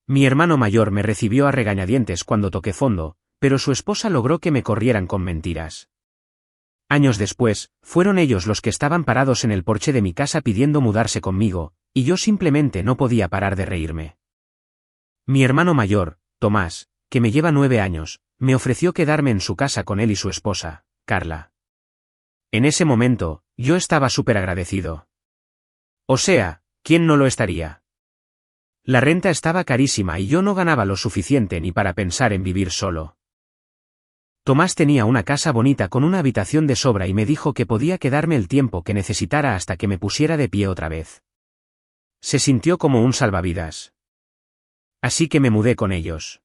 Mi hermano mayor me recibió a regañadientes cuando toqué fondo, pero su esposa logró que me corrieran con mentiras. Años después, fueron ellos los que estaban parados en el porche de mi casa pidiendo mudarse conmigo, y yo simplemente no podía parar de reírme. Mi hermano mayor, Tomás, que me lleva 9 años, me ofreció quedarme en su casa con él y su esposa, Carla. En ese momento, yo estaba súper agradecido. O sea, ¿quién no lo estaría? La renta estaba carísima y yo no ganaba lo suficiente ni para pensar en vivir solo. Tomás tenía una casa bonita con una habitación de sobra y me dijo que podía quedarme el tiempo que necesitara hasta que me pusiera de pie otra vez. Se sintió como un salvavidas. Así que me mudé con ellos.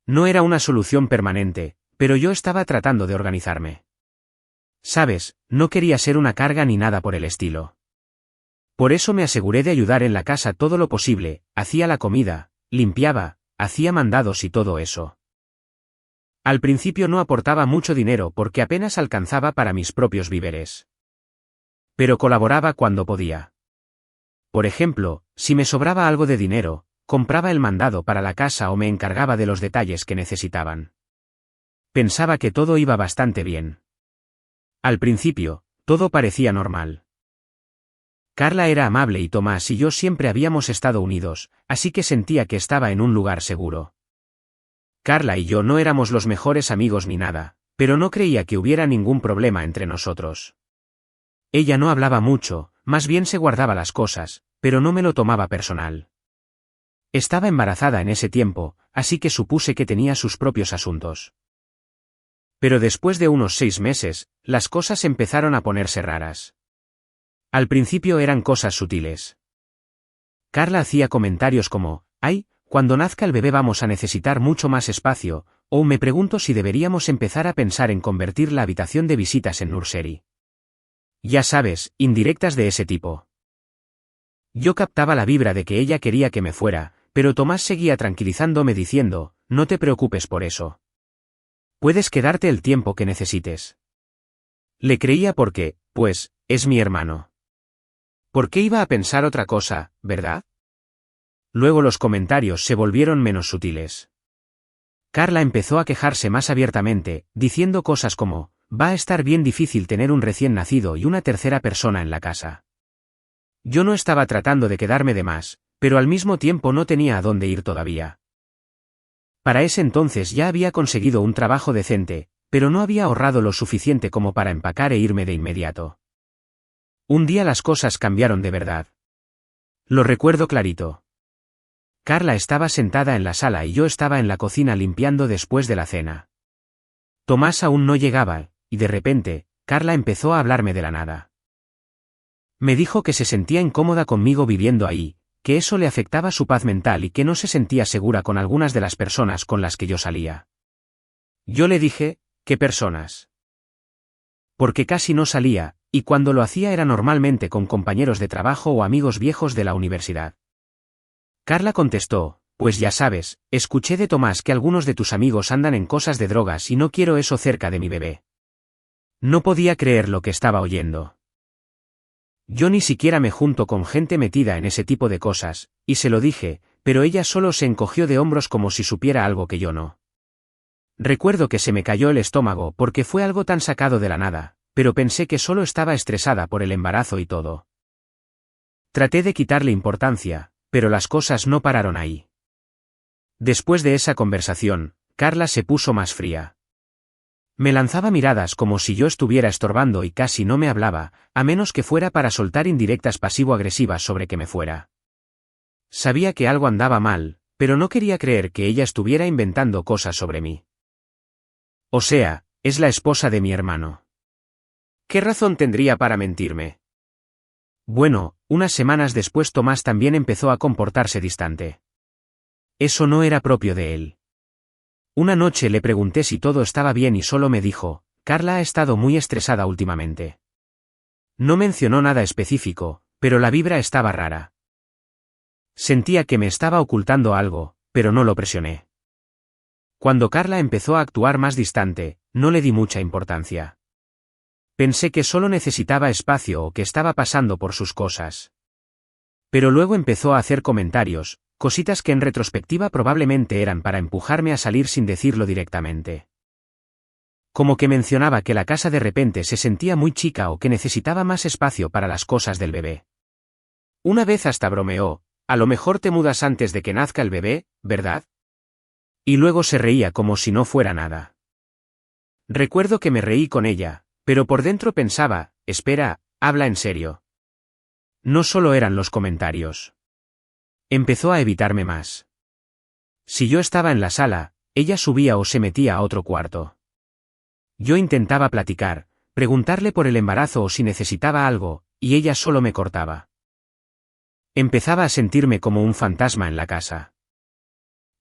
No era una solución permanente, pero yo estaba tratando de organizarme. Sabes, no quería ser una carga ni nada por el estilo. Por eso me aseguré de ayudar en la casa todo lo posible, hacía la comida, limpiaba, hacía mandados y todo eso. Al principio no aportaba mucho dinero porque apenas alcanzaba para mis propios víveres. Pero colaboraba cuando podía. Por ejemplo, si me sobraba algo de dinero, compraba el mandado para la casa o me encargaba de los detalles que necesitaban. Pensaba que todo iba bastante bien. Al principio, todo parecía normal. Carla era amable y Tomás y yo siempre habíamos estado unidos, así que sentía que estaba en un lugar seguro. Carla y yo no éramos los mejores amigos ni nada, pero no creía que hubiera ningún problema entre nosotros. Ella no hablaba mucho, más bien se guardaba las cosas, pero no me lo tomaba personal. Estaba embarazada en ese tiempo, así que supuse que tenía sus propios asuntos. Pero después de unos 6 meses, las cosas empezaron a ponerse raras. Al principio eran cosas sutiles. Carla hacía comentarios como, «Ay, cuando nazca el bebé vamos a necesitar mucho más espacio», o me pregunto si deberíamos empezar a pensar en convertir la habitación de visitas en nursery. Ya sabes, indirectas de ese tipo. Yo captaba la vibra de que ella quería que me fuera, pero Tomás seguía tranquilizándome diciendo, «No te preocupes por eso. Puedes quedarte el tiempo que necesites». Le creía porque, pues, es mi hermano. ¿Por qué iba a pensar otra cosa, verdad? Luego los comentarios se volvieron menos sutiles. Carla empezó a quejarse más abiertamente, diciendo cosas como, «Va a estar bien difícil tener un recién nacido y una tercera persona en la casa». Yo no estaba tratando de quedarme de más, pero al mismo tiempo no tenía a dónde ir todavía. Para ese entonces ya había conseguido un trabajo decente, pero no había ahorrado lo suficiente como para empacar e irme de inmediato. Un día las cosas cambiaron de verdad. Lo recuerdo clarito. Carla estaba sentada en la sala y yo estaba en la cocina limpiando después de la cena. Tomás aún no llegaba, y de repente, Carla empezó a hablarme de la nada. Me dijo que se sentía incómoda conmigo viviendo ahí, que eso le afectaba su paz mental y que no se sentía segura con algunas de las personas con las que yo salía. Yo le dije, ¿qué personas? Porque casi no salía, y cuando lo hacía era normalmente con compañeros de trabajo o amigos viejos de la universidad. Carla contestó, pues ya sabes, escuché de Tomás que algunos de tus amigos andan en cosas de drogas y no quiero eso cerca de mi bebé. No podía creer lo que estaba oyendo. Yo ni siquiera me junto con gente metida en ese tipo de cosas, y se lo dije, pero ella solo se encogió de hombros como si supiera algo que yo no. Recuerdo que se me cayó el estómago porque fue algo tan sacado de la nada, pero pensé que solo estaba estresada por el embarazo y todo. Traté de quitarle importancia, pero las cosas no pararon ahí. Después de esa conversación, Carla se puso más fría. Me lanzaba miradas como si yo estuviera estorbando y casi no me hablaba, a menos que fuera para soltar indirectas pasivo-agresivas sobre que me fuera. Sabía que algo andaba mal, pero no quería creer que ella estuviera inventando cosas sobre mí. O sea, es la esposa de mi hermano. ¿Qué razón tendría para mentirme? Bueno, unas semanas después Tomás también empezó a comportarse distante. Eso no era propio de él. Una noche le pregunté si todo estaba bien y solo me dijo, Carla ha estado muy estresada últimamente. No mencionó nada específico, pero la vibra estaba rara. Sentía que me estaba ocultando algo, pero no lo presioné. Cuando Carla empezó a actuar más distante, no le di mucha importancia. Pensé que solo necesitaba espacio o que estaba pasando por sus cosas. Pero luego empezó a hacer comentarios, cositas que en retrospectiva probablemente eran para empujarme a salir sin decirlo directamente. Como que mencionaba que la casa de repente se sentía muy chica o que necesitaba más espacio para las cosas del bebé. Una vez hasta bromeó: a lo mejor te mudas antes de que nazca el bebé, ¿verdad? Y luego se reía como si no fuera nada. Recuerdo que me reí con ella, pero por dentro pensaba: espera, habla en serio. No solo eran los comentarios. Empezó a evitarme más. Si yo estaba en la sala, ella subía o se metía a otro cuarto. Yo intentaba platicar, preguntarle por el embarazo o si necesitaba algo, y ella solo me cortaba. Empezaba a sentirme como un fantasma en la casa.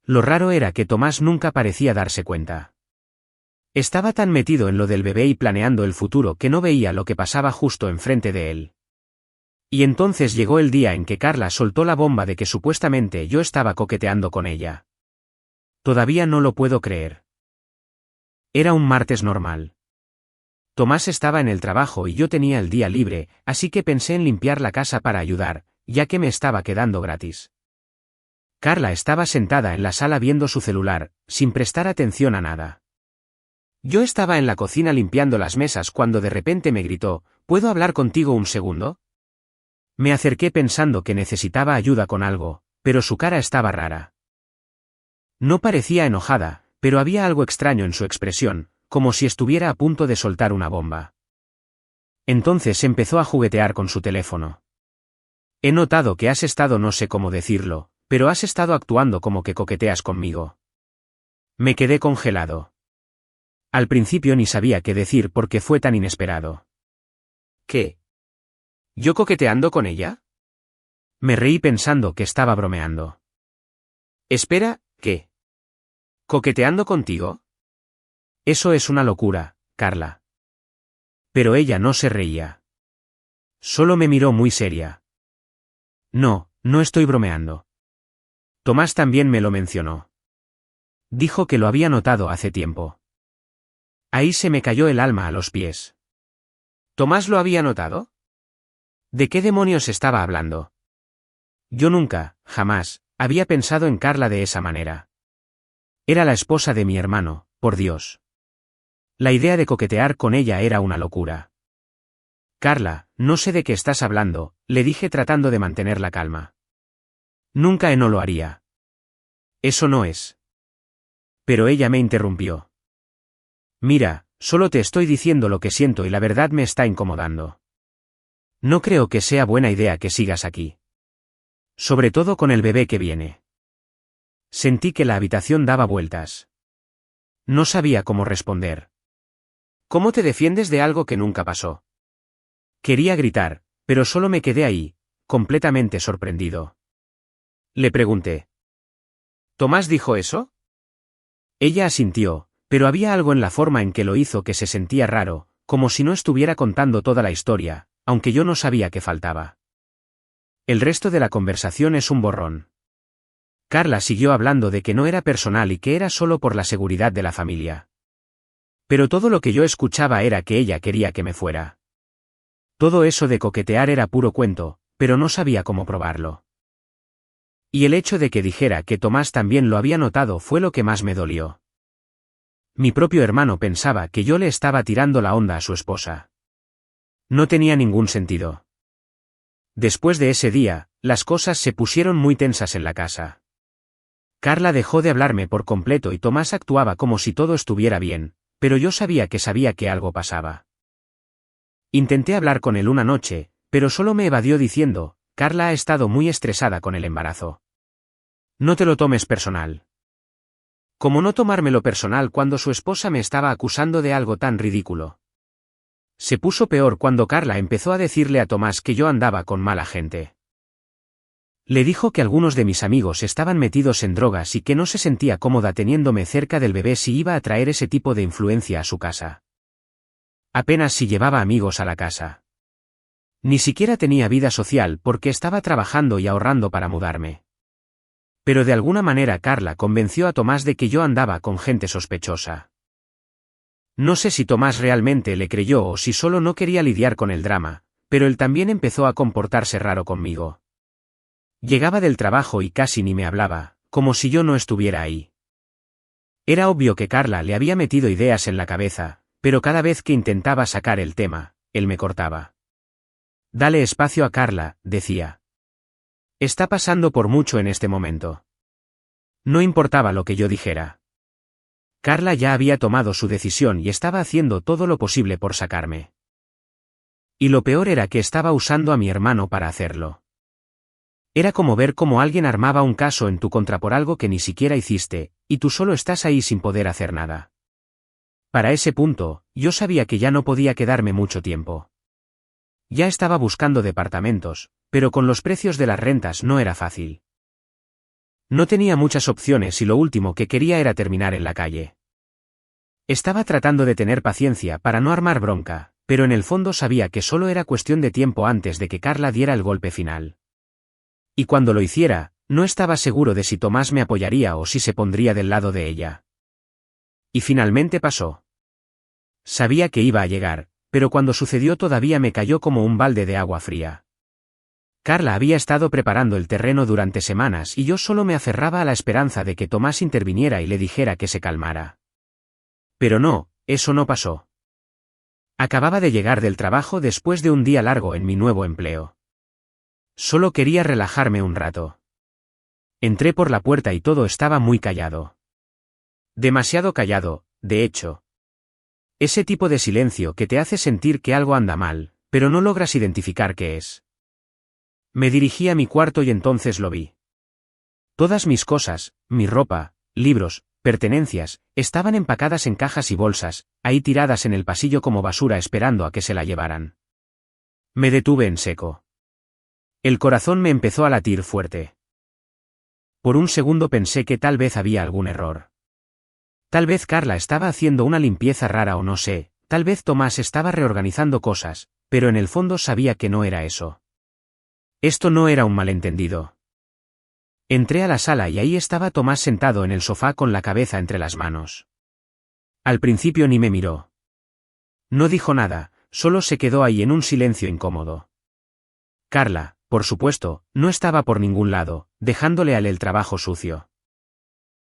Lo raro era que Tomás nunca parecía darse cuenta. Estaba tan metido en lo del bebé y planeando el futuro que no veía lo que pasaba justo enfrente de él. Y entonces llegó el día en que Carla soltó la bomba de que supuestamente yo estaba coqueteando con ella. Todavía no lo puedo creer. Era un martes normal. Tomás estaba en el trabajo y yo tenía el día libre, así que pensé en limpiar la casa para ayudar, ya que me estaba quedando gratis. Carla estaba sentada en la sala viendo su celular, sin prestar atención a nada. Yo estaba en la cocina limpiando las mesas cuando de repente me gritó: ¿puedo hablar contigo un segundo? Me acerqué pensando que necesitaba ayuda con algo, pero su cara estaba rara. No parecía enojada, pero había algo extraño en su expresión, como si estuviera a punto de soltar una bomba. Entonces empezó a juguetear con su teléfono. He notado que has estado, no sé cómo decirlo, pero has estado actuando como que coqueteas conmigo. Me quedé congelado. Al principio ni sabía qué decir porque fue tan inesperado. ¿Qué? ¿Yo coqueteando con ella? Me reí pensando que estaba bromeando. Espera, ¿qué? ¿Coqueteando contigo? Eso es una locura, Carla. Pero ella no se reía. Solo me miró muy seria. No, no estoy bromeando. Tomás también me lo mencionó. Dijo que lo había notado hace tiempo. Ahí se me cayó el alma a los pies. ¿Tomás lo había notado? ¿De qué demonios estaba hablando? Yo nunca, jamás, había pensado en Carla de esa manera. Era la esposa de mi hermano, por Dios. La idea de coquetear con ella era una locura. Carla, no sé de qué estás hablando, le dije tratando de mantener la calma. Nunca no lo haría. Eso no es. Pero ella me interrumpió. Mira, solo te estoy diciendo lo que siento y la verdad me está incomodando. No creo que sea buena idea que sigas aquí. Sobre todo con el bebé que viene. Sentí que la habitación daba vueltas. No sabía cómo responder. ¿Cómo te defiendes de algo que nunca pasó? Quería gritar, pero solo me quedé ahí, completamente sorprendido. Le pregunté. ¿Tomás dijo eso? Ella asintió, pero había algo en la forma en que lo hizo que se sentía raro, como si no estuviera contando toda la historia, aunque yo no sabía qué faltaba. El resto de la conversación es un borrón. Carla siguió hablando de que no era personal y que era solo por la seguridad de la familia. Pero todo lo que yo escuchaba era que ella quería que me fuera. Todo eso de coquetear era puro cuento, pero no sabía cómo probarlo. Y el hecho de que dijera que Tomás también lo había notado fue lo que más me dolió. Mi propio hermano pensaba que yo le estaba tirando la onda a su esposa. No tenía ningún sentido. Después de ese día, las cosas se pusieron muy tensas en la casa. Carla dejó de hablarme por completo y Tomás actuaba como si todo estuviera bien, pero yo sabía que algo pasaba. Intenté hablar con él una noche, pero solo me evadió diciendo: Carla ha estado muy estresada con el embarazo. No te lo tomes personal. ¿Cómo no tomármelo personal cuando su esposa me estaba acusando de algo tan ridículo? Se puso peor cuando Carla empezó a decirle a Tomás que yo andaba con mala gente. Le dijo que algunos de mis amigos estaban metidos en drogas y que no se sentía cómoda teniéndome cerca del bebé si iba a traer ese tipo de influencia a su casa. Apenas si llevaba amigos a la casa. Ni siquiera tenía vida social porque estaba trabajando y ahorrando para mudarme. Pero de alguna manera Carla convenció a Tomás de que yo andaba con gente sospechosa. No sé si Tomás realmente le creyó o si solo no quería lidiar con el drama, pero él también empezó a comportarse raro conmigo. Llegaba del trabajo y casi ni me hablaba, como si yo no estuviera ahí. Era obvio que Carla le había metido ideas en la cabeza, pero cada vez que intentaba sacar el tema, él me cortaba. Dale espacio a Carla, decía. Está pasando por mucho en este momento. No importaba lo que yo dijera. Carla ya había tomado su decisión y estaba haciendo todo lo posible por sacarme. Y lo peor era que estaba usando a mi hermano para hacerlo. Era como ver cómo alguien armaba un caso en tu contra por algo que ni siquiera hiciste, y tú solo estás ahí sin poder hacer nada. Para ese punto, yo sabía que ya no podía quedarme mucho tiempo. Ya estaba buscando departamentos, pero con los precios de las rentas no era fácil. No tenía muchas opciones y lo último que quería era terminar en la calle. Estaba tratando de tener paciencia para no armar bronca, pero en el fondo sabía que solo era cuestión de tiempo antes de que Carla diera el golpe final. Y cuando lo hiciera, no estaba seguro de si Tomás me apoyaría o si se pondría del lado de ella. Y finalmente pasó. Sabía que iba a llegar, pero cuando sucedió todavía me cayó como un balde de agua fría. Carla había estado preparando el terreno durante semanas y yo solo me aferraba a la esperanza de que Tomás interviniera y le dijera que se calmara. Pero no, eso no pasó. Acababa de llegar del trabajo después de un día largo en mi nuevo empleo. Solo quería relajarme un rato. Entré por la puerta y todo estaba muy callado. Demasiado callado, de hecho. Ese tipo de silencio que te hace sentir que algo anda mal, pero no logras identificar qué es. Me dirigí a mi cuarto y entonces lo vi. Todas mis cosas, mi ropa, libros, pertenencias, estaban empacadas en cajas y bolsas, ahí tiradas en el pasillo como basura esperando a que se la llevaran. Me detuve en seco. El corazón me empezó a latir fuerte. Por un segundo pensé que tal vez había algún error. Tal vez Carla estaba haciendo una limpieza rara o no sé, tal vez Tomás estaba reorganizando cosas, pero en el fondo sabía que no era eso. Esto no era un malentendido. Entré a la sala y ahí estaba Tomás sentado en el sofá con la cabeza entre las manos. Al principio ni me miró. No dijo nada, solo se quedó ahí en un silencio incómodo. Carla, por supuesto, no estaba por ningún lado, dejándole a él el trabajo sucio.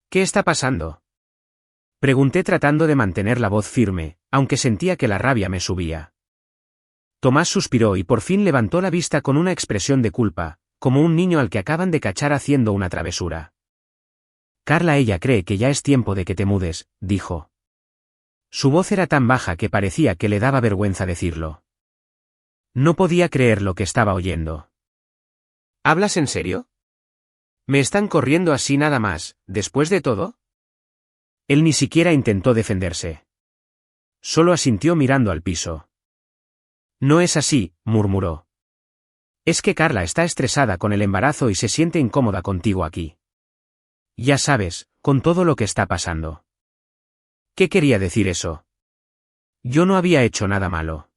¿Qué está pasando? Pregunté tratando de mantener la voz firme, aunque sentía que la rabia me subía. Tomás suspiró y por fin levantó la vista con una expresión de culpa, como un niño al que acaban de cachar haciendo una travesura. Carla, ella cree que ya es tiempo de que te mudes, dijo. Su voz era tan baja que parecía que le daba vergüenza decirlo. No podía creer lo que estaba oyendo. ¿Hablas en serio? ¿Me están corriendo así nada más, después de todo? Él ni siquiera intentó defenderse. Solo asintió mirando al piso. No es así, murmuró. Es que Carla está estresada con el embarazo y se siente incómoda contigo aquí. Ya sabes, con todo lo que está pasando. ¿Qué quería decir eso? Yo no había hecho nada malo.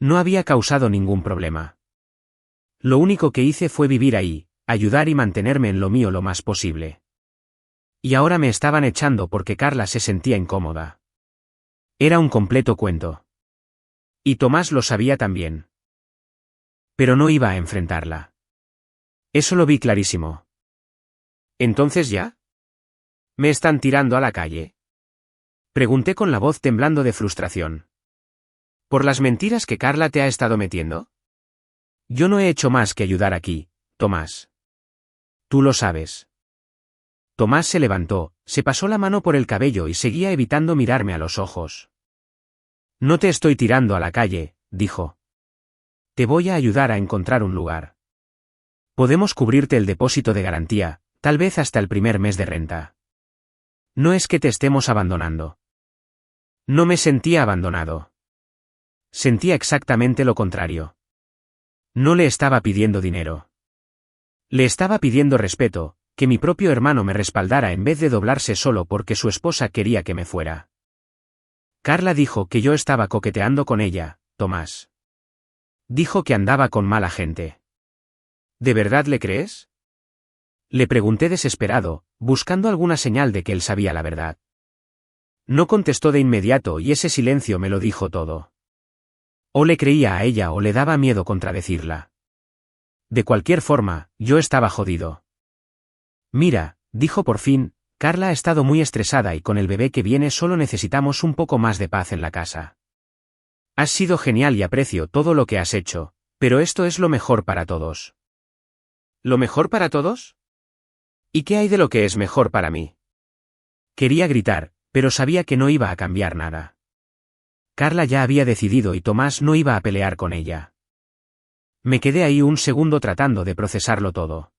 No había causado ningún problema. Lo único que hice fue vivir ahí, ayudar y mantenerme en lo mío lo más posible. Y ahora me estaban echando porque Carla se sentía incómoda. Era un completo cuento. Y Tomás lo sabía también. Pero no iba a enfrentarla. Eso lo vi clarísimo. ¿Entonces ya? ¿Me están tirando a la calle? Pregunté con la voz temblando de frustración. ¿Por las mentiras que Carla te ha estado metiendo? Yo no he hecho más que ayudar aquí, Tomás. Tú lo sabes. Tomás se levantó, se pasó la mano por el cabello y seguía evitando mirarme a los ojos. No te estoy tirando a la calle, dijo. Te voy a ayudar a encontrar un lugar. Podemos cubrirte el depósito de garantía, tal vez hasta el primer mes de renta. No es que te estemos abandonando. No me sentía abandonado. Sentía exactamente lo contrario. No le estaba pidiendo dinero. Le estaba pidiendo respeto, que mi propio hermano me respaldara en vez de doblarse solo porque su esposa quería que me fuera. Carla dijo que yo estaba coqueteando con ella, Tomás. Dijo que andaba con mala gente. ¿De verdad le crees? Le pregunté desesperado, buscando alguna señal de que él sabía la verdad. No contestó de inmediato y ese silencio me lo dijo todo. O le creía a ella o le daba miedo contradecirla. De cualquier forma, yo estaba jodido. Mira, dijo por fin, Carla ha estado muy estresada y con el bebé que viene solo necesitamos un poco más de paz en la casa. Has sido genial y aprecio todo lo que has hecho, pero esto es lo mejor para todos. ¿Lo mejor para todos? ¿Y qué hay de lo que es mejor para mí? Quería gritar, pero sabía que no iba a cambiar nada. Carla ya había decidido y Tomás no iba a pelear con ella. Me quedé ahí un segundo tratando de procesarlo todo.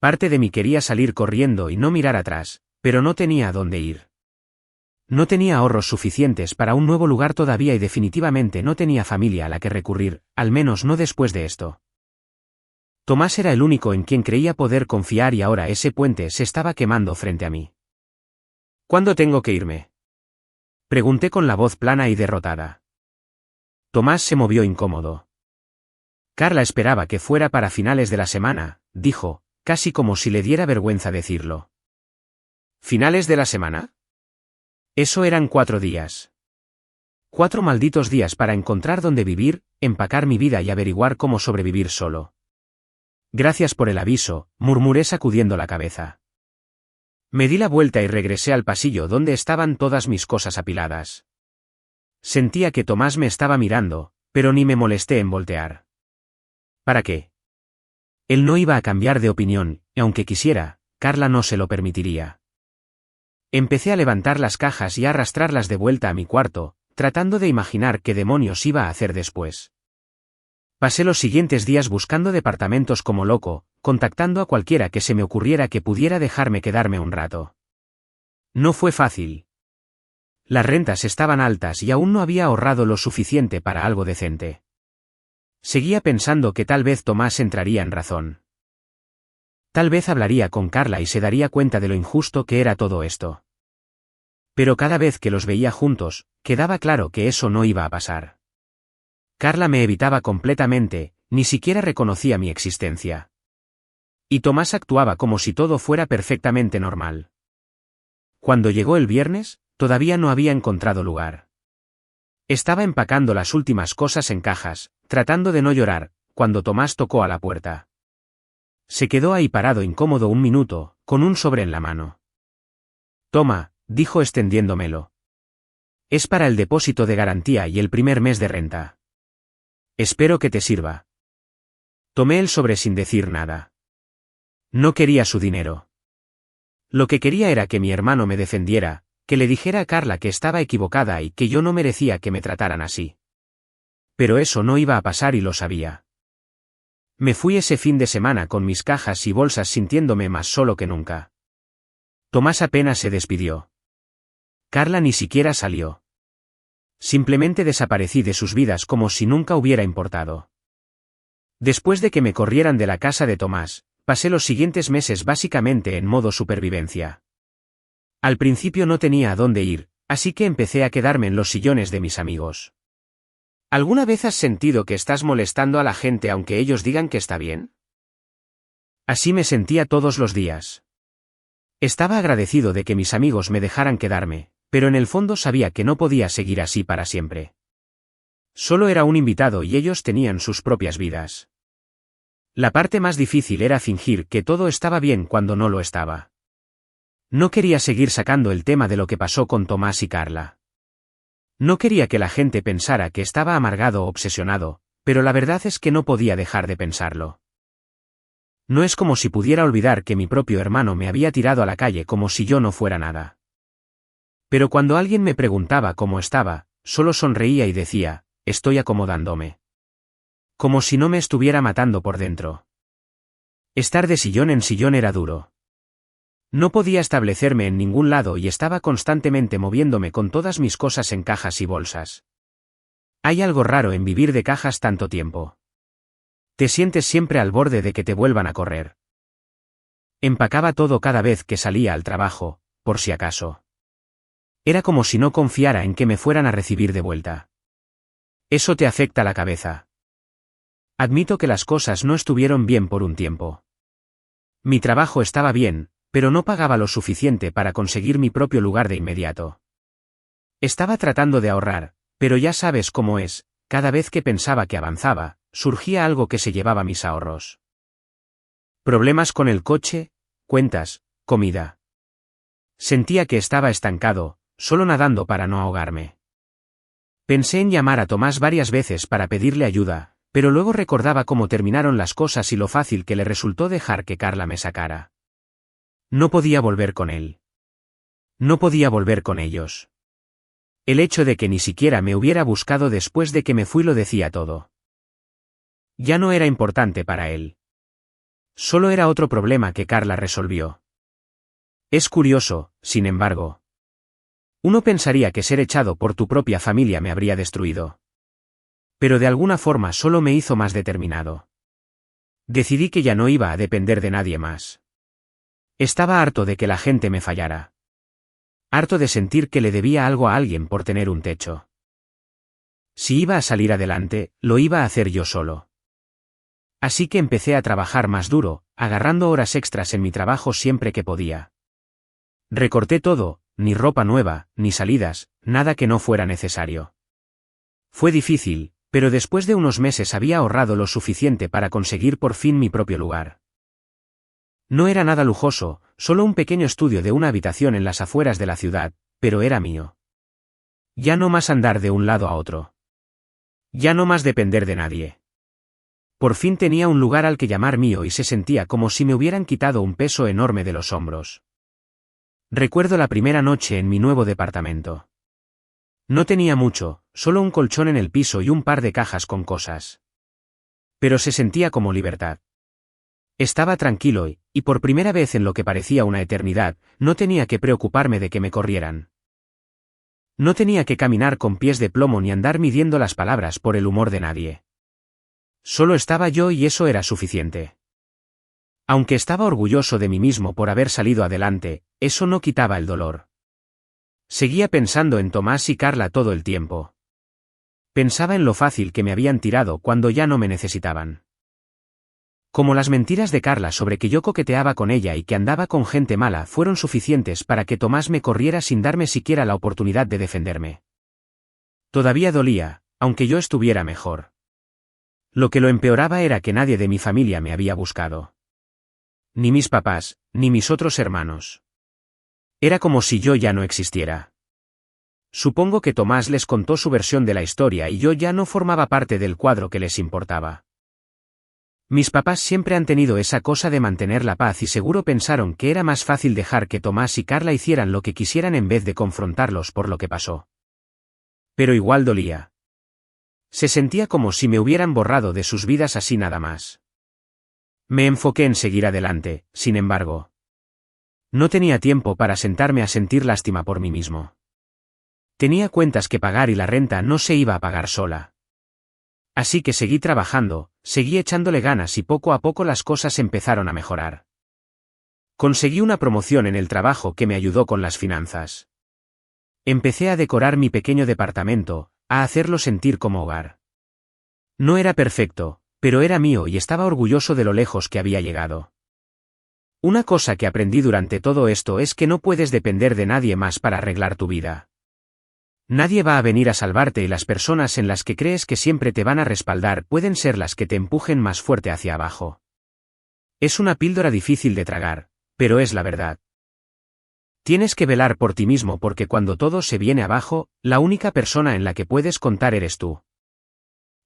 Parte de mí quería salir corriendo y no mirar atrás, pero no tenía a dónde ir. No tenía ahorros suficientes para un nuevo lugar todavía y definitivamente no tenía familia a la que recurrir, al menos no después de esto. Tomás era el único en quien creía poder confiar y ahora ese puente se estaba quemando frente a mí. ¿Cuándo tengo que irme? Pregunté con la voz plana y derrotada. Tomás se movió incómodo. Carla esperaba que fuera para finales de la semana, dijo, casi como si le diera vergüenza decirlo. ¿Finales de la semana? Eso eran 4 días. 4 malditos días para encontrar dónde vivir, empacar mi vida y averiguar cómo sobrevivir solo. Gracias por el aviso, murmuré sacudiendo la cabeza. Me di la vuelta y regresé al pasillo donde estaban todas mis cosas apiladas. Sentía que Tomás me estaba mirando, pero ni me molesté en voltear. ¿Para qué? Él no iba a cambiar de opinión, y aunque quisiera, Carla no se lo permitiría. Empecé a levantar las cajas y a arrastrarlas de vuelta a mi cuarto, tratando de imaginar qué demonios iba a hacer después. Pasé los siguientes días buscando departamentos como loco, contactando a cualquiera que se me ocurriera que pudiera dejarme quedarme un rato. No fue fácil. Las rentas estaban altas y aún no había ahorrado lo suficiente para algo decente. Seguía pensando que tal vez Tomás entraría en razón. Tal vez hablaría con Carla y se daría cuenta de lo injusto que era todo esto. Pero cada vez que los veía juntos, quedaba claro que eso no iba a pasar. Carla me evitaba completamente, ni siquiera reconocía mi existencia. Y Tomás actuaba como si todo fuera perfectamente normal. Cuando llegó el viernes, todavía no había encontrado lugar. Estaba empacando las últimas cosas en cajas, tratando de no llorar, cuando Tomás tocó a la puerta. Se quedó ahí parado incómodo un minuto, con un sobre en la mano. Toma, dijo extendiéndomelo. Es para el depósito de garantía y el primer mes de renta. Espero que te sirva. Tomé el sobre sin decir nada. No quería su dinero. Lo que quería era que mi hermano me defendiera, que le dijera a Carla que estaba equivocada y que yo no merecía que me trataran así. Pero eso no iba a pasar y lo sabía. Me fui ese fin de semana con mis cajas y bolsas sintiéndome más solo que nunca. Tomás apenas se despidió. Carla ni siquiera salió. Simplemente desaparecí de sus vidas como si nunca hubiera importado. Después de que me corrieran de la casa de Tomás, pasé los siguientes meses básicamente en modo supervivencia. Al principio no tenía a dónde ir, así que empecé a quedarme en los sillones de mis amigos. ¿Alguna vez has sentido que estás molestando a la gente aunque ellos digan que está bien? Así me sentía todos los días. Estaba agradecido de que mis amigos me dejaran quedarme, pero en el fondo sabía que no podía seguir así para siempre. Solo era un invitado y ellos tenían sus propias vidas. La parte más difícil era fingir que todo estaba bien cuando no lo estaba. No quería seguir sacando el tema de lo que pasó con Tomás y Carla. No quería que la gente pensara que estaba amargado o obsesionado, pero la verdad es que no podía dejar de pensarlo. No es como si pudiera olvidar que mi propio hermano me había tirado a la calle como si yo no fuera nada. Pero cuando alguien me preguntaba cómo estaba, solo sonreía y decía, estoy acomodándome. Como si no me estuviera matando por dentro. Estar de sillón en sillón era duro. No podía establecerme en ningún lado y estaba constantemente moviéndome con todas mis cosas en cajas y bolsas. Hay algo raro en vivir de cajas tanto tiempo. Te sientes siempre al borde de que te vuelvan a correr. Empacaba todo cada vez que salía al trabajo, por si acaso. Era como si no confiara en que me fueran a recibir de vuelta. Eso te afecta la cabeza. Admito que las cosas no estuvieron bien por un tiempo. Mi trabajo estaba bien, pero no pagaba lo suficiente para conseguir mi propio lugar de inmediato. Estaba tratando de ahorrar, pero ya sabes cómo es, cada vez que pensaba que avanzaba, surgía algo que se llevaba mis ahorros. Problemas con el coche, cuentas, comida. Sentía que estaba estancado, solo nadando para no ahogarme. Pensé en llamar a Tomás varias veces para pedirle ayuda, pero luego recordaba cómo terminaron las cosas y lo fácil que le resultó dejar que Carla me sacara. No podía volver con él. No podía volver con ellos. El hecho de que ni siquiera me hubiera buscado después de que me fui lo decía todo. Ya no era importante para él. Solo era otro problema que Carla resolvió. Es curioso, sin embargo. Uno pensaría que ser echado por tu propia familia me habría destruido. Pero de alguna forma solo me hizo más determinado. Decidí que ya no iba a depender de nadie más. Estaba harto de que la gente me fallara. Harto de sentir que le debía algo a alguien por tener un techo. Si iba a salir adelante, lo iba a hacer yo solo. Así que empecé a trabajar más duro, agarrando horas extras en mi trabajo siempre que podía. Recorté todo, ni ropa nueva, ni salidas, nada que no fuera necesario. Fue difícil, pero después de unos meses había ahorrado lo suficiente para conseguir por fin mi propio lugar. No era nada lujoso, solo un pequeño estudio de una habitación en las afueras de la ciudad, pero era mío. Ya no más andar de un lado a otro. Ya no más depender de nadie. Por fin tenía un lugar al que llamar mío y se sentía como si me hubieran quitado un peso enorme de los hombros. Recuerdo la primera noche en mi nuevo departamento. No tenía mucho, solo un colchón en el piso y un par de cajas con cosas. Pero se sentía como libertad. Estaba tranquilo y por primera vez en lo que parecía una eternidad, no tenía que preocuparme de que me corrieran. No tenía que caminar con pies de plomo ni andar midiendo las palabras por el humor de nadie. Solo estaba yo y eso era suficiente. Aunque estaba orgulloso de mí mismo por haber salido adelante, eso no quitaba el dolor. Seguía pensando en Tomás y Carla todo el tiempo. Pensaba en lo fácil que me habían tirado cuando ya no me necesitaban. Como las mentiras de Carla sobre que yo coqueteaba con ella y que andaba con gente mala fueron suficientes para que Tomás me corriera sin darme siquiera la oportunidad de defenderme. Todavía dolía, aunque yo estuviera mejor. Lo que lo empeoraba era que nadie de mi familia me había buscado. Ni mis papás, ni mis otros hermanos. Era como si yo ya no existiera. Supongo que Tomás les contó su versión de la historia y yo ya no formaba parte del cuadro que les importaba. Mis papás siempre han tenido esa cosa de mantener la paz y seguro pensaron que era más fácil dejar que Tomás y Carla hicieran lo que quisieran en vez de confrontarlos por lo que pasó. Pero igual dolía. Se sentía como si me hubieran borrado de sus vidas así nada más. Me enfoqué en seguir adelante, sin embargo. No tenía tiempo para sentarme a sentir lástima por mí mismo. Tenía cuentas que pagar y la renta no se iba a pagar sola. Así que seguí trabajando, seguí echándole ganas y poco a poco las cosas empezaron a mejorar. Conseguí una promoción en el trabajo que me ayudó con las finanzas. Empecé a decorar mi pequeño departamento, a hacerlo sentir como hogar. No era perfecto, pero era mío y estaba orgulloso de lo lejos que había llegado. Una cosa que aprendí durante todo esto es que no puedes depender de nadie más para arreglar tu vida. Nadie va a venir a salvarte y las personas en las que crees que siempre te van a respaldar pueden ser las que te empujen más fuerte hacia abajo. Es una píldora difícil de tragar, pero es la verdad. Tienes que velar por ti mismo porque cuando todo se viene abajo, la única persona en la que puedes contar eres tú.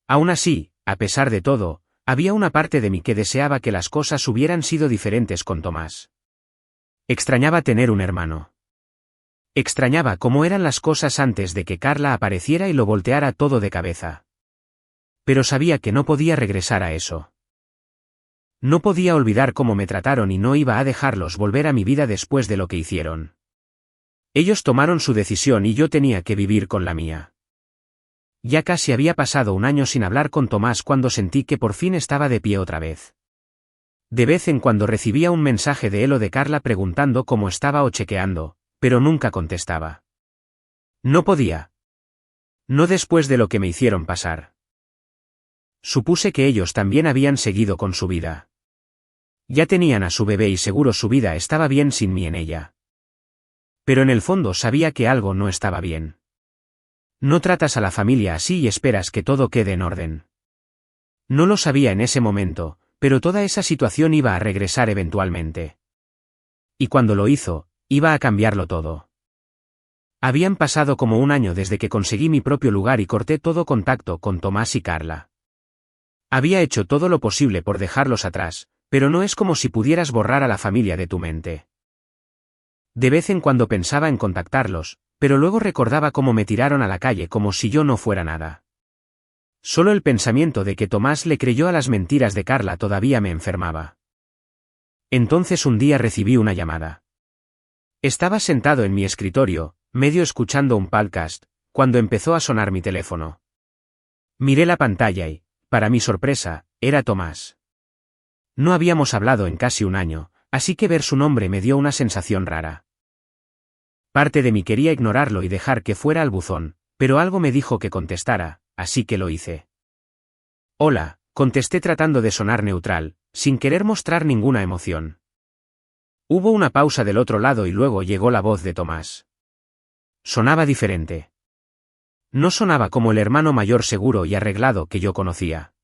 Aún así, a pesar de todo, había una parte de mí que deseaba que las cosas hubieran sido diferentes con Tomás. Extrañaba tener un hermano. Extrañaba cómo eran las cosas antes de que Carla apareciera y lo volteara todo de cabeza. Pero sabía que no podía regresar a eso. No podía olvidar cómo me trataron y no iba a dejarlos volver a mi vida después de lo que hicieron. Ellos tomaron su decisión y yo tenía que vivir con la mía. Ya casi había pasado un año sin hablar con Tomás cuando sentí que por fin estaba de pie otra vez. De vez en cuando recibía un mensaje de él o de Carla preguntando cómo estaba o chequeando, pero nunca contestaba. No podía. No después de lo que me hicieron pasar. Supuse que ellos también habían seguido con su vida. Ya tenían a su bebé y seguro su vida estaba bien sin mí en ella. Pero en el fondo sabía que algo no estaba bien. No tratas a la familia así y esperas que todo quede en orden. No lo sabía en ese momento, pero toda esa situación iba a regresar eventualmente. Y cuando lo hizo, iba a cambiarlo todo. Habían pasado como un año desde que conseguí mi propio lugar y corté todo contacto con Tomás y Carla. Había hecho todo lo posible por dejarlos atrás, pero no es como si pudieras borrar a la familia de tu mente. De vez en cuando pensaba en contactarlos, pero luego recordaba cómo me tiraron a la calle como si yo no fuera nada. Solo el pensamiento de que Tomás le creyó a las mentiras de Carla todavía me enfermaba. Entonces un día recibí una llamada. Estaba sentado en mi escritorio, medio escuchando un podcast, cuando empezó a sonar mi teléfono. Miré la pantalla y, para mi sorpresa, era Tomás. No habíamos hablado en casi un año, así que ver su nombre me dio una sensación rara. Parte de mí quería ignorarlo y dejar que fuera al buzón, pero algo me dijo que contestara, así que lo hice. Hola, contesté tratando de sonar neutral, sin querer mostrar ninguna emoción. Hubo una pausa del otro lado y luego llegó la voz de Tomás. Sonaba diferente. No sonaba como el hermano mayor seguro y arreglado que yo conocía.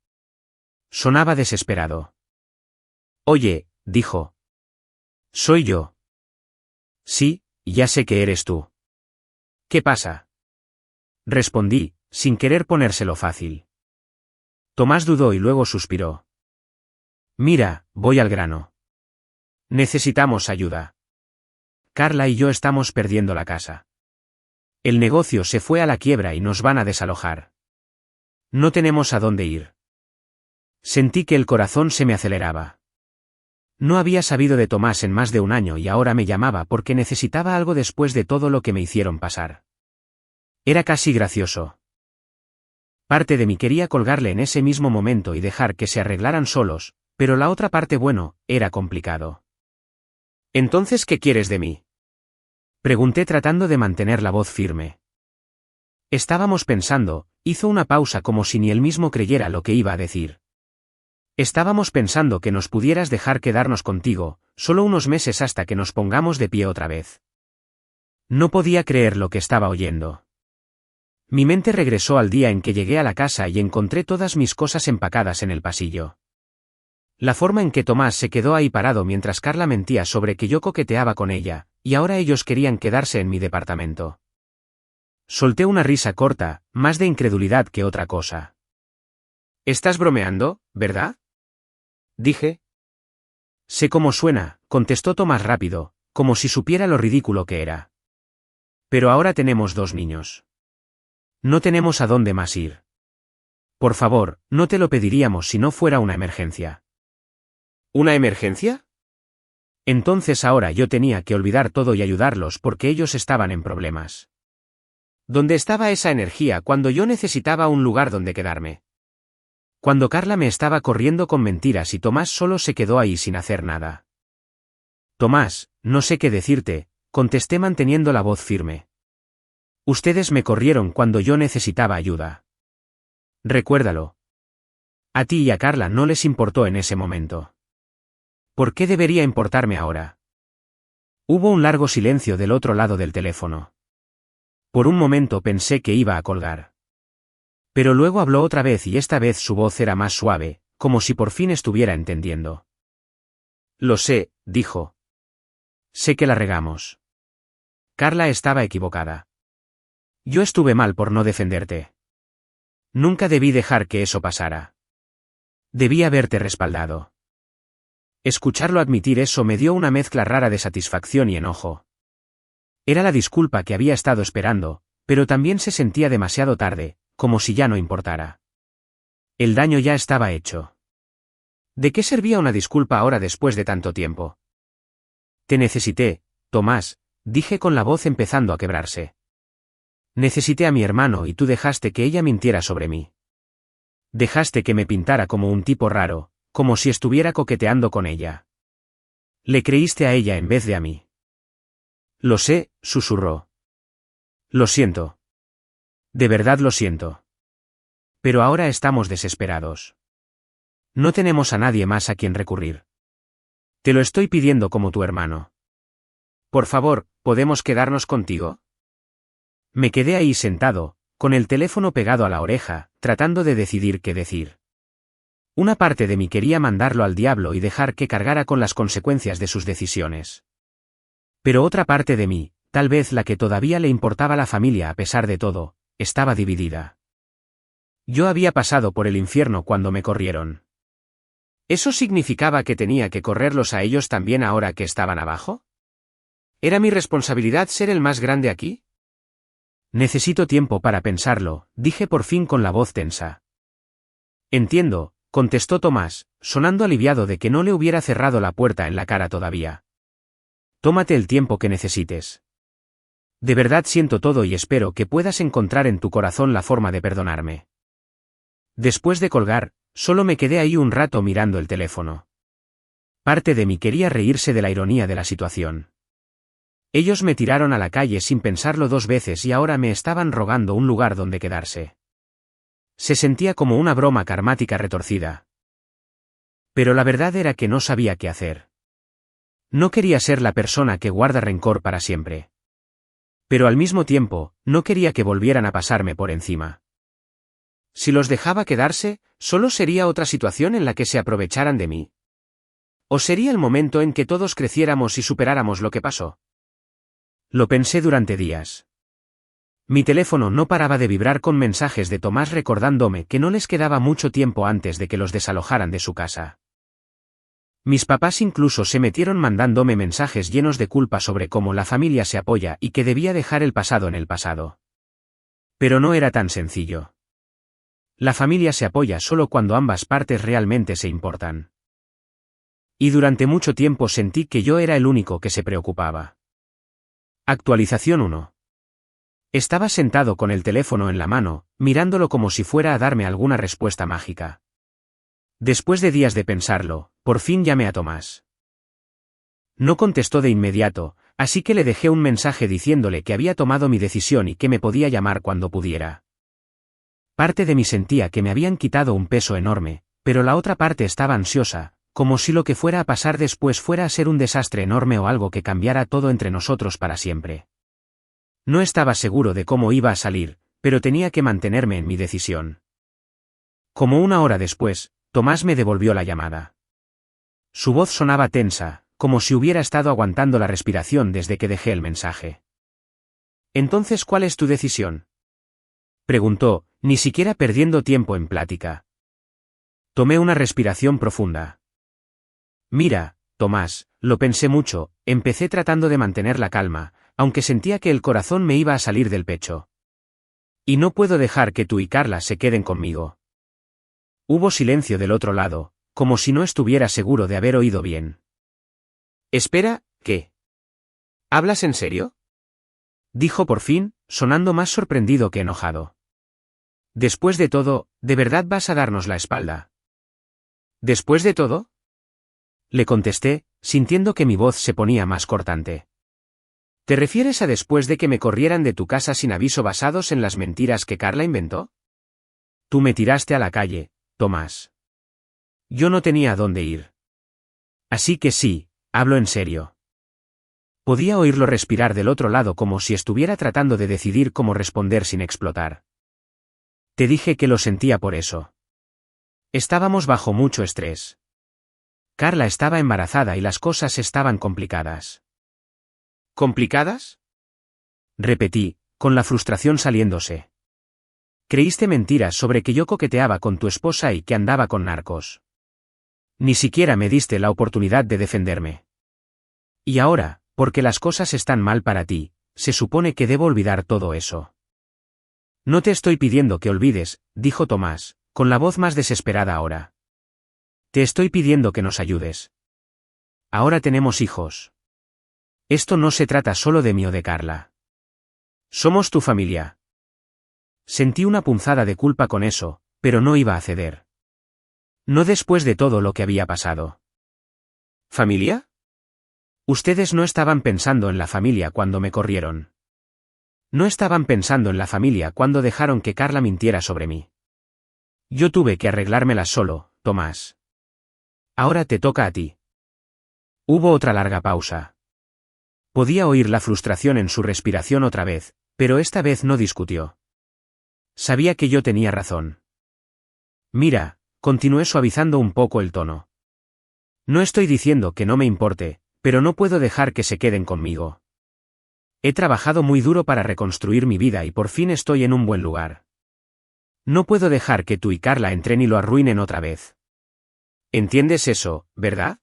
Sonaba desesperado. Oye, dijo. Soy yo. Sí, ya sé que eres tú. ¿Qué pasa? Respondí, sin querer ponérselo fácil. Tomás dudó y luego suspiró. Mira, voy al grano. Necesitamos ayuda. Carla y yo estamos perdiendo la casa. El negocio se fue a la quiebra y nos van a desalojar. No tenemos a dónde ir. Sentí que el corazón se me aceleraba. No había sabido de Tomás en más de un año y ahora me llamaba porque necesitaba algo después de todo lo que me hicieron pasar. Era casi gracioso. Parte de mí quería colgarle en ese mismo momento y dejar que se arreglaran solos, pero la otra parte, bueno, era complicado. ¿Entonces qué quieres de mí? Pregunté tratando de mantener la voz firme. Estábamos pensando, hizo una pausa como si ni él mismo creyera lo que iba a decir. Estábamos pensando que nos pudieras dejar quedarnos contigo, solo unos meses hasta que nos pongamos de pie otra vez. No podía creer lo que estaba oyendo. Mi mente regresó al día en que llegué a la casa y encontré todas mis cosas empacadas en el pasillo. La forma en que Tomás se quedó ahí parado mientras Carla mentía sobre que yo coqueteaba con ella, y ahora ellos querían quedarse en mi departamento. Solté una risa corta, más de incredulidad que otra cosa. ¿Estás bromeando, verdad? Dije. Sé cómo suena, contestó Tomás rápido, como si supiera lo ridículo que era. Pero ahora tenemos 2 niños. No tenemos a dónde más ir. Por favor, no te lo pediríamos si no fuera una emergencia. ¿Una emergencia? Entonces ahora yo tenía que olvidar todo y ayudarlos porque ellos estaban en problemas. ¿Dónde estaba esa energía cuando yo necesitaba un lugar donde quedarme? Cuando Carla me estaba corriendo con mentiras y Tomás solo se quedó ahí sin hacer nada. Tomás, no sé qué decirte, contesté manteniendo la voz firme. Ustedes me corrieron cuando yo necesitaba ayuda. Recuérdalo. A ti y a Carla no les importó en ese momento. ¿Por qué debería importarme ahora? Hubo un largo silencio del otro lado del teléfono. Por un momento pensé que iba a colgar. Pero luego habló otra vez y esta vez su voz era más suave, como si por fin estuviera entendiendo. Lo sé, dijo. Sé que la regamos. Carla estaba equivocada. Yo estuve mal por no defenderte. Nunca debí dejar que eso pasara. Debí haberte respaldado. Escucharlo admitir eso me dio una mezcla rara de satisfacción y enojo. Era la disculpa que había estado esperando, pero también se sentía demasiado tarde, como si ya no importara. El daño ya estaba hecho. ¿De qué servía una disculpa ahora después de tanto tiempo? Te necesité, Tomás, dije con la voz empezando a quebrarse. Necesité a mi hermano y tú dejaste que ella mintiera sobre mí. Dejaste que me pintara como un tipo raro, como si estuviera coqueteando con ella. Le creíste a ella en vez de a mí. Lo sé, susurró. Lo siento. De verdad lo siento. Pero ahora estamos desesperados. No tenemos a nadie más a quien recurrir. Te lo estoy pidiendo como tu hermano. Por favor, ¿podemos quedarnos contigo? Me quedé ahí sentado, con el teléfono pegado a la oreja, tratando de decidir qué decir. Una parte de mí quería mandarlo al diablo y dejar que cargara con las consecuencias de sus decisiones. Pero otra parte de mí, tal vez la que todavía le importaba la familia a pesar de todo, estaba dividida. Yo había pasado por el infierno cuando me corrieron. ¿Eso significaba que tenía que correrlos a ellos también ahora que estaban abajo? ¿Era mi responsabilidad ser el más grande aquí? Necesito tiempo para pensarlo, dije por fin con la voz tensa. Entiendo, contestó Tomás, sonando aliviado de que no le hubiera cerrado la puerta en la cara todavía. Tómate el tiempo que necesites. De verdad siento todo y espero que puedas encontrar en tu corazón la forma de perdonarme. Después de colgar, solo me quedé ahí un rato mirando el teléfono. Parte de mí quería reírse de la ironía de la situación. Ellos me tiraron a la calle sin pensarlo dos veces y ahora me estaban rogando un lugar donde quedarse. Se sentía como una broma karmática retorcida. Pero la verdad era que no sabía qué hacer. No quería ser la persona que guarda rencor para siempre. Pero al mismo tiempo, no quería que volvieran a pasarme por encima. Si los dejaba quedarse, solo sería otra situación en la que se aprovecharan de mí. ¿O sería el momento en que todos creciéramos y superáramos lo que pasó? Lo pensé durante días. Mi teléfono no paraba de vibrar con mensajes de Tomás recordándome que no les quedaba mucho tiempo antes de que los desalojaran de su casa. Mis papás incluso se metieron mandándome mensajes llenos de culpa sobre cómo la familia se apoya y que debía dejar el pasado en el pasado. Pero no era tan sencillo. La familia se apoya solo cuando ambas partes realmente se importan. Y durante mucho tiempo sentí que yo era el único que se preocupaba. Actualización 1. Estaba sentado con el teléfono en la mano, mirándolo como si fuera a darme alguna respuesta mágica. Después de días de pensarlo, por fin llamé a Tomás. No contestó de inmediato, así que le dejé un mensaje diciéndole que había tomado mi decisión y que me podía llamar cuando pudiera. Parte de mí sentía que me habían quitado un peso enorme, pero la otra parte estaba ansiosa, como si lo que fuera a pasar después fuera a ser un desastre enorme o algo que cambiara todo entre nosotros para siempre. No estaba seguro de cómo iba a salir, pero tenía que mantenerme en mi decisión. Como una hora después, Tomás me devolvió la llamada. Su voz sonaba tensa, como si hubiera estado aguantando la respiración desde que dejé el mensaje. «Entonces, ¿cuál es tu decisión?», preguntó, ni siquiera perdiendo tiempo en plática. Tomé una respiración profunda. «Mira, Tomás, lo pensé mucho, empecé tratando de mantener la calma, aunque sentía que el corazón me iba a salir del pecho. Y no puedo dejar que tú y Carla se queden conmigo». Hubo silencio del otro lado, como si no estuviera seguro de haber oído bien. «Espera, ¿qué? ¿Hablas en serio?», dijo por fin, sonando más sorprendido que enojado. «Después de todo, ¿de verdad vas a darnos la espalda?». «¿Después de todo?», le contesté, sintiendo que mi voz se ponía más cortante. «¿Te refieres a después de que me corrieran de tu casa sin aviso basados en las mentiras que Carla inventó? Tú me tiraste a la calle, Tomás. Yo no tenía a dónde ir. Así que sí, hablo en serio». Podía oírlo respirar del otro lado como si estuviera tratando de decidir cómo responder sin explotar. «Te dije que lo sentía por eso. Estábamos bajo mucho estrés. Carla estaba embarazada y las cosas estaban complicadas». «¿Complicadas?», repetí, con la frustración saliéndose. «Creíste mentiras sobre que yo coqueteaba con tu esposa y que andaba con narcos. Ni siquiera me diste la oportunidad de defenderme. Y ahora, porque las cosas están mal para ti, se supone que debo olvidar todo eso». «No te estoy pidiendo que olvides», dijo Tomás, con la voz más desesperada ahora. «Te estoy pidiendo que nos ayudes. Ahora tenemos hijos. Esto no se trata solo de mí o de Carla. Somos tu familia». Sentí una punzada de culpa con eso, pero no iba a ceder. No después de todo lo que había pasado. «¿Familia? Ustedes no estaban pensando en la familia cuando me corrieron. No estaban pensando en la familia cuando dejaron que Carla mintiera sobre mí. Yo tuve que arreglármelas solo, Tomás. Ahora te toca a ti». Hubo otra larga pausa. Podía oír la frustración en su respiración otra vez, pero esta vez no discutió. Sabía que yo tenía razón. «Mira», continué suavizando un poco el tono. No estoy diciendo que no me importe, pero no puedo dejar que se queden conmigo. He trabajado muy duro para reconstruir mi vida y por fin estoy en un buen lugar. No puedo dejar que tú y Carla entren y lo arruinen otra vez. ¿Entiendes eso, verdad?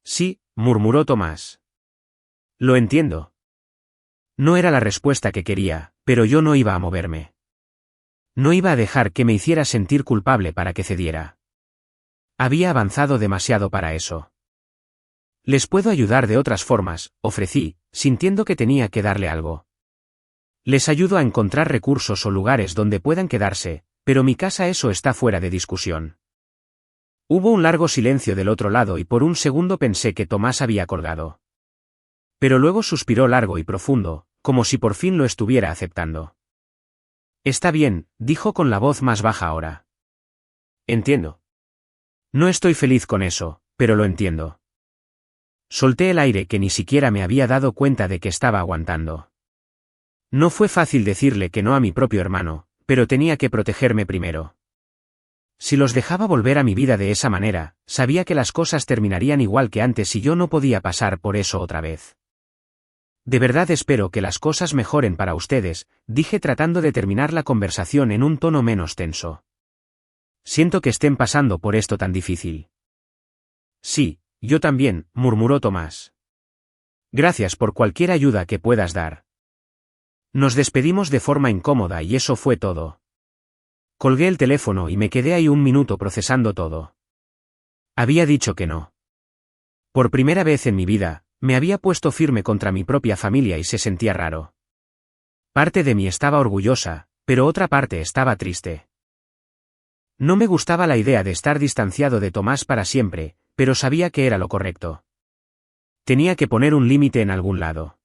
Sí, murmuró Tomás. Lo entiendo. No era la respuesta que quería, pero yo no iba a moverme. No iba a dejar que me hiciera sentir culpable para que cediera. Había avanzado demasiado para eso. Les puedo ayudar de otras formas, ofrecí, sintiendo que tenía que darle algo. Les ayudo a encontrar recursos o lugares donde puedan quedarse, pero mi casa eso está fuera de discusión. Hubo un largo silencio del otro lado y por un segundo pensé que Tomás había colgado. Pero luego suspiró largo y profundo, como si por fin lo estuviera aceptando. Está bien, dijo con la voz más baja ahora. Entiendo. No estoy feliz con eso, pero lo entiendo. Solté el aire que ni siquiera me había dado cuenta de que estaba aguantando. No fue fácil decirle que no a mi propio hermano, pero tenía que protegerme primero. Si los dejaba volver a mi vida de esa manera, sabía que las cosas terminarían igual que antes y yo no podía pasar por eso otra vez. De verdad espero que las cosas mejoren para ustedes, dije tratando de terminar la conversación en un tono menos tenso. Siento que estén pasando por esto tan difícil. Sí, yo también, murmuró Tomás. Gracias por cualquier ayuda que puedas dar. Nos despedimos de forma incómoda y eso fue todo. Colgué el teléfono y me quedé ahí un minuto procesando todo. Había dicho que no. Por primera vez en mi vida, me había puesto firme contra mi propia familia y se sentía raro. Parte de mí estaba orgullosa, pero otra parte estaba triste. No me gustaba la idea de estar distanciado de Tomás para siempre, pero sabía que era lo correcto. Tenía que poner un límite en algún lado.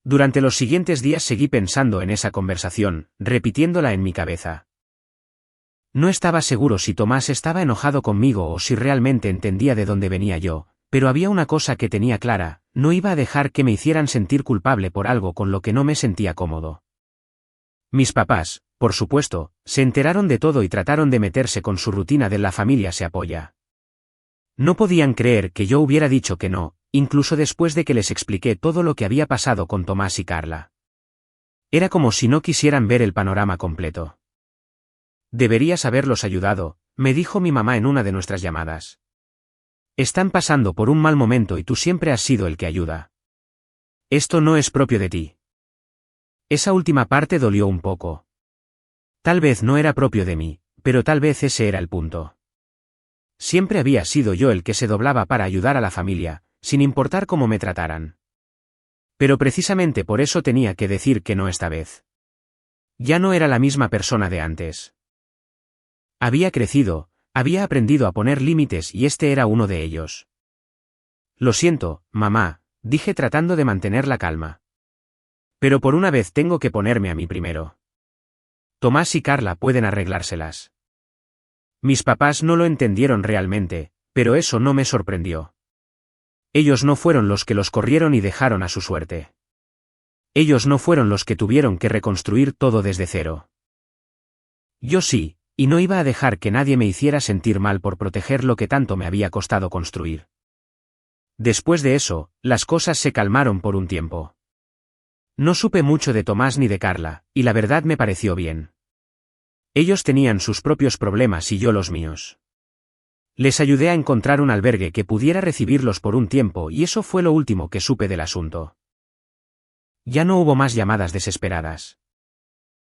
Durante los siguientes días seguí pensando en esa conversación, repitiéndola en mi cabeza. No estaba seguro si Tomás estaba enojado conmigo o si realmente entendía de dónde venía yo, pero había una cosa que tenía clara, no iba a dejar que me hicieran sentir culpable por algo con lo que no me sentía cómodo. Mis papás, por supuesto, se enteraron de todo y trataron de meterse con su rutina de la familia se apoya. No podían creer que yo hubiera dicho que no, incluso después de que les expliqué todo lo que había pasado con Tomás y Carla. Era como si no quisieran ver el panorama completo. Deberías haberlos ayudado, me dijo mi mamá en una de nuestras llamadas. Están pasando por un mal momento y tú siempre has sido el que ayuda. Esto no es propio de ti. Esa última parte dolió un poco. Tal vez no era propio de mí, pero tal vez ese era el punto. Siempre había sido yo el que se doblaba para ayudar a la familia, sin importar cómo me trataran. Pero precisamente por eso tenía que decir que no esta vez. Ya no era la misma persona de antes. Había crecido, había aprendido a poner límites y este era uno de ellos. Lo siento, mamá, dije tratando de mantener la calma. Pero por una vez tengo que ponerme a mí primero. Tomás y Carla pueden arreglárselas. Mis papás no lo entendieron realmente, pero eso no me sorprendió. Ellos no fueron los que los corrieron y dejaron a su suerte. Ellos no fueron los que tuvieron que reconstruir todo desde cero. Yo sí, y no iba a dejar que nadie me hiciera sentir mal por proteger lo que tanto me había costado construir. Después de eso, las cosas se calmaron por un tiempo. No supe mucho de Tomás ni de Carla, y la verdad me pareció bien. Ellos tenían sus propios problemas y yo los míos. Les ayudé a encontrar un albergue que pudiera recibirlos por un tiempo y eso fue lo último que supe del asunto. Ya no hubo más llamadas desesperadas.